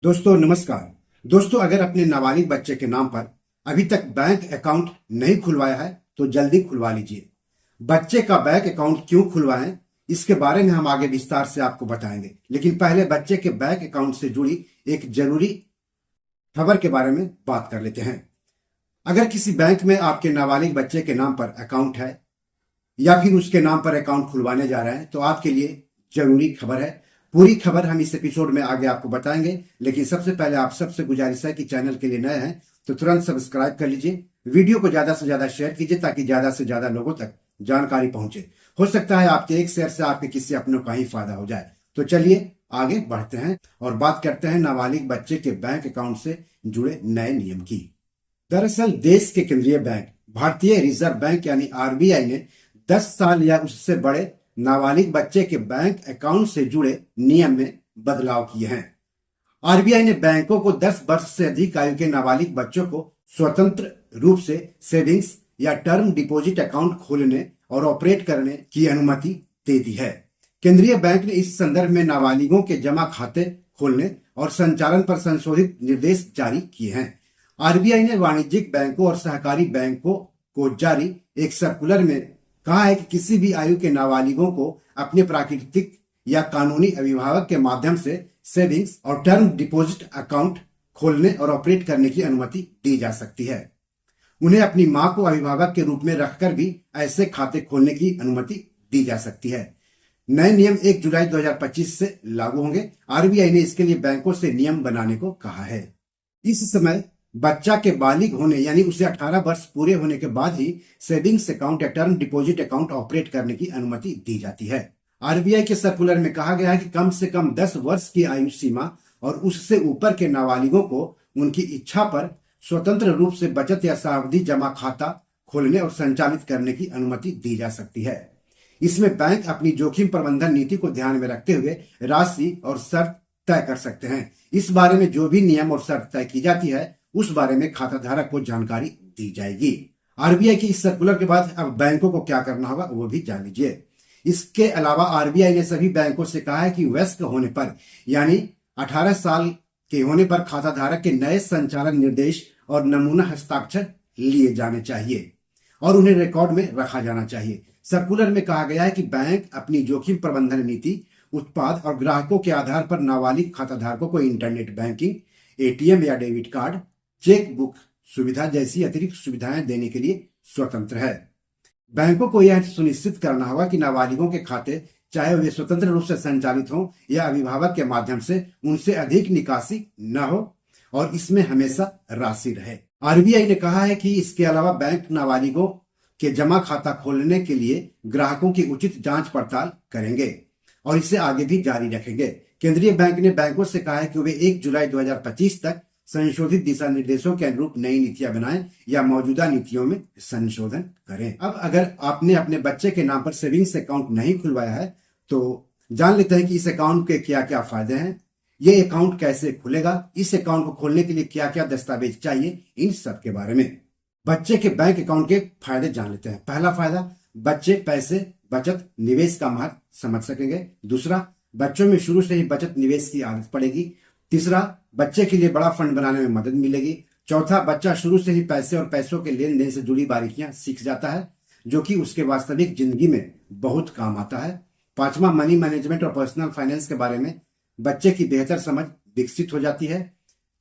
दोस्तों नमस्कार। दोस्तों अगर अपने नाबालिग बच्चे के नाम पर अभी तक बैंक अकाउंट नहीं खुलवाया है तो जल्दी खुलवा लीजिए। बच्चे का बैंक अकाउंट क्यों खुलवाएं इसके बारे में हम आगे विस्तार से आपको बताएंगे, लेकिन पहले बच्चे के बैंक अकाउंट से जुड़ी एक जरूरी खबर के बारे में बात कर लेते हैं। अगर किसी बैंक में आपके नाबालिग बच्चे के नाम पर अकाउंट है या फिर उसके नाम पर अकाउंट खुलवाने जा रहे हैं तो आपके लिए जरूरी खबर है। पूरी खबर हम इस एपिसोड में आगे आपको बताएंगे, लेकिन सबसे पहले आप सबसे गुजारिश है कि चैनल के लिए नए हैं तो तुरंत सब्सक्राइब कर लीजिए। वीडियो को ज्यादा से ज्यादा शेयर कीजिए ताकि ज्यादा से ज्यादा लोगों तक जानकारी पहुंचे। हो सकता है आपके एक शेयर से आपके किसी अपनों का ही फायदा हो जाए। तो चलिए आगे बढ़ते हैं और बात करते हैं नाबालिग बच्चे के बैंक अकाउंट से जुड़े नए नियम की। दरअसल देश के केंद्रीय बैंक भारतीय रिजर्व बैंक यानी आरबीआई ने 10 साल या उससे बड़े नाबालिग बच्चे के बैंक अकाउंट से जुड़े नियम में बदलाव किए हैं। आरबीआई ने बैंकों को 10 वर्ष से अधिक आयु के नाबालिग बच्चों को स्वतंत्र रूप से सेविंग्स या टर्म डिपॉजिट अकाउंट खोलने और ऑपरेट करने की अनुमति दे दी है। केंद्रीय बैंक ने इस संदर्भ में नाबालिगों के जमा खाते खोलने और संचालन पर संशोधित निर्देश जारी किए हैं। आरबीआई ने वाणिज्यिक बैंकों और सहकारी बैंकों को जारी एक सर्कुलर में कहा है कि किसी भी आयु के नाबालिगों को अपने प्राकृतिक या कानूनी अभिभावक के माध्यम से सेविंग्स और टर्म डिपॉजिट अकाउंट खोलने और ऑपरेट करने की अनुमति दी जा सकती है। उन्हें अपनी मां को अभिभावक के रूप में रखकर भी ऐसे खाते खोलने की अनुमति दी जा सकती है। नए नियम 1 जुलाई 2025 से लागू होंगे। आरबीआई ने इसके लिए बैंकों से नियम बनाने को कहा है। इस समय बच्चा के बालिग होने यानी उसे 18 वर्ष पूरे होने के बाद ही सेविंग्स अकाउंट या टर्म डिपॉजिट अकाउंट ऑपरेट करने की अनुमति दी जाती है। आरबीआई के सर्कुलर में कहा गया है कि कम से कम 10 वर्ष की आयु सीमा और उससे ऊपर के नाबालिगों को उनकी इच्छा पर स्वतंत्र रूप से बचत या सावधि जमा खाता खोलने और संचालित करने की अनुमति दी जा सकती है। इसमें बैंक अपनी जोखिम प्रबंधन नीति को ध्यान में रखते हुए राशि और शर्त तय कर सकते हैं। इस बारे में जो भी नियम और शर्त तय की जाती है उस बारे में खाता धारक को जानकारी दी जाएगी। आरबीआई की इस सर्कुलर के बाद अब बैंकों को क्या करना होगा वो भी जान लीजिए। इसके अलावा आरबीआई ने सभी बैंकों से कहा है कि वयस्क होने पर यानी 18 साल के होने पर खाता धारक के नए संचालन निर्देश और नमूना हस्ताक्षर लिए जाने चाहिए और उन्हें रिकॉर्ड में रखा जाना चाहिए। सर्कुलर में कहा गया है कि बैंक अपनी जोखिम प्रबंधन नीति, उत्पाद और ग्राहकों के आधार पर नाबालिग खाता धारकों को इंटरनेट बैंकिंग, एटीएम या डेबिट कार्ड, चेक बुक सुविधा जैसी अतिरिक्त सुविधाएं देने के लिए स्वतंत्र है। बैंकों को यह सुनिश्चित करना होगा कि नाबालिगों के खाते चाहे वे स्वतंत्र रूप से संचालित हों या अभिभावक के माध्यम से, उनसे अधिक निकासी न हो और इसमें हमेशा राशि रहे। आरबीआई ने कहा है कि इसके अलावा बैंक नाबालिगों के जमा खाता खोलने के लिए ग्राहकों की उचित जांच पड़ताल करेंगे और इसे आगे भी जारी रखेंगे। केंद्रीय बैंक ने बैंकों से कहा है कि वे 1 जुलाई 2025 तक संशोधित दिशा निर्देशों के अनुरूप नई नीतियां बनाएं या मौजूदा नीतियों में संशोधन करें। अब अगर आपने अपने बच्चे के नाम पर सेविंग्स अकाउंट नहीं खुलवाया है तो जान लेते हैं कि इस अकाउंट के क्या क्या फायदे हैं, ये अकाउंट कैसे खुलेगा, इस अकाउंट को खोलने के लिए क्या क्या दस्तावेज चाहिए, इन सब के बारे में। बच्चे के बैंक अकाउंट के फायदे जान लेते हैं। पहला फायदा, बच्चे पैसे बचत निवेश का महत्व समझ सकेंगे। दूसरा, बच्चों में शुरू से ही बचत निवेश की आदत पड़ेगी। तीसरा, बच्चे के लिए बड़ा फंड बनाने में मदद मिलेगी। चौथा, बच्चा शुरू से ही पैसे और पैसों के लेन देन से जुड़ी बारीकियां सीख जाता है जो कि उसके वास्तविक जिंदगी में बहुत काम आता है। पांचवा, मनी मैनेजमेंट और पर्सनल फाइनेंस के बारे में बच्चे की बेहतर समझ विकसित हो जाती है।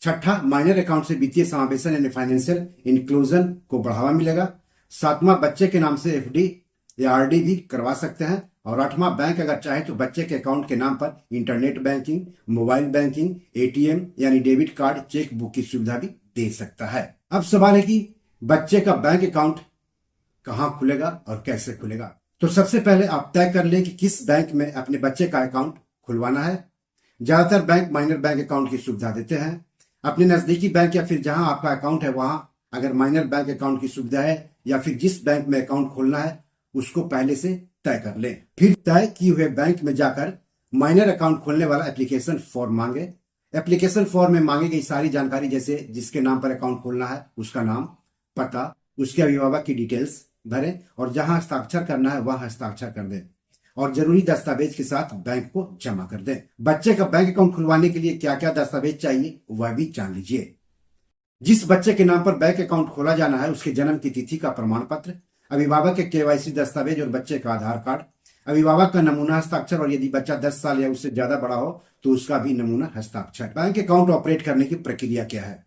छठा, माइनर अकाउंट से वित्तीय समावेशन यानी फाइनेंशियल इंक्लूजन को बढ़ावा मिलेगा। सातवां, बच्चे के नाम से एफडी या आरडी भी करवा सकते हैं। और आठवां, बैंक अगर चाहे तो बच्चे के अकाउंट के नाम पर internet banking, mobile banking, ATM यानी डेबिट कार्ड, चेक बुक की सुविधा भी दे सकता है। अब सवाल है कि बच्चे का बैंक अकाउंट कहां खुलेगा और कैसे खुलेगा। तो सबसे पहले आप तय कर लें कि किस बैंक में अपने बच्चे का अकाउंट खुलवाना है। ज्यादातर बैंक माइनर बैंक अकाउंट की सुविधा देते हैं। अपने नजदीकी बैंक या फिर जहां आपका अकाउंट है वहां अगर माइनर बैंक अकाउंट की सुविधा है या फिर जिस बैंक में अकाउंट खोलना है उसको पहले से तय कर लें। फिर तय किए हुए बैंक में जाकर माइनर अकाउंट खोलने वाला एप्लीकेशन फॉर्म मांगे। एप्लीकेशन फॉर्म में मांगी गई सारी जानकारी जैसे जिसके नाम पर अकाउंट खोलना है उसका नाम, पता, उसके अभिभावक की डिटेल्स भरें और जहां हस्ताक्षर करना है वहां हस्ताक्षर कर दें। और जरूरी दस्तावेज के साथ बैंक को जमा कर दें। बच्चे का बैंक अकाउंट खुलवाने के लिए क्या क्या दस्तावेज चाहिए वह भी जान लीजिए। जिस बच्चे के नाम पर बैंक अकाउंट खोला जाना है उसके जन्म की तिथि का प्रमाण पत्र, अभिभावक के केवाईसी दस्तावेज और बच्चे का आधार कार्ड, अभिभावक का नमूना हस्ताक्षर और यदि बच्चा 10 साल या उससे ज्यादा बड़ा हो तो उसका भी नमूना हस्ताक्षर। बैंक अकाउंट ऑपरेट करने की प्रक्रिया क्या है?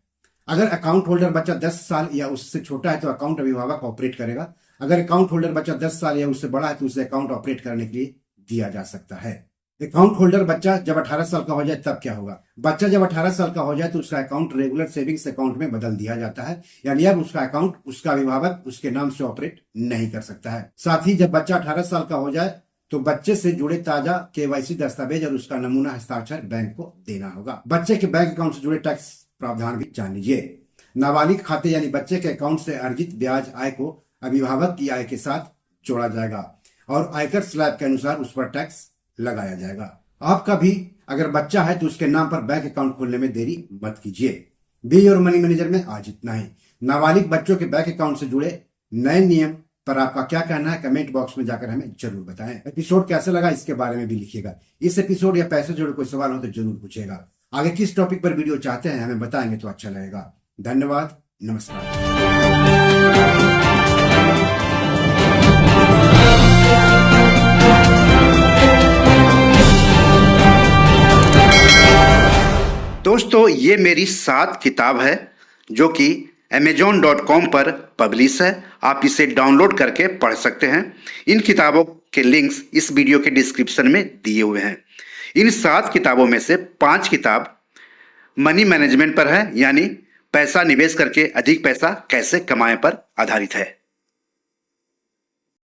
अगर अकाउंट होल्डर बच्चा 10 साल या उससे छोटा है तो अकाउंट अभिभावक ऑपरेट करेगा। अगर अकाउंट होल्डर बच्चा 10 साल या उससे बड़ा है तो उसे अकाउंट ऑपरेट करने के लिए दिया जा सकता है। अकाउंट होल्डर बच्चा जब 18 साल का हो जाए तब क्या होगा? बच्चा जब 18 साल का हो जाए तो उसका अकाउंट रेगुलर सेविंग्स अकाउंट में बदल दिया जाता है, यानी अब उसका अकाउंट उसका अभिभावक उसके नाम से ऑपरेट नहीं कर सकता है। साथ ही जब बच्चा 18 साल का हो जाए तो बच्चे से जुड़े ताजा केवाईसी दस्तावेज और उसका नमूना हस्ताक्षर बैंक को देना होगा। बच्चे के बैंक अकाउंट से जुड़े टैक्स प्रावधान भी जान लीजिए। नाबालिग खाते यानी बच्चे के अकाउंट से अर्जित ब्याज आय को अभिभावक की आय के साथ जोड़ा जाएगा और आयकर स्लैब के अनुसार उस पर टैक्स लगाया जाएगा। आपका भी अगर बच्चा है तो उसके नाम पर बैंक अकाउंट खोलने में देरी मत कीजिए। बी और मनी मैनेजर में आज इतना ही। नाबालिग बच्चों के बैंक अकाउंट से जुड़े नए नियम पर आपका क्या कहना है कमेंट बॉक्स में जाकर हमें जरूर बताएं। एपिसोड कैसा लगा इसके बारे में भी लिखिएगा। इस एपिसोड या पैसे जुड़े कोई सवाल हो तो जरूर पूछिएगा। आगे किस टॉपिक पर वीडियो चाहते हैं हमें बताएंगे तो अच्छा लगेगा। धन्यवाद, नमस्कार। दोस्तों ये मेरी 7 किताब है जो कि amazon.com पर पब्लिश है। आप इसे डाउनलोड करके पढ़ सकते हैं। इन किताबों के लिंक्स इस वीडियो के डिस्क्रिप्शन में दिए हुए हैं। इन 7 किताबों में से 5 किताब मनी मैनेजमेंट पर है, यानी पैसा निवेश करके अधिक पैसा कैसे कमाएं पर आधारित है।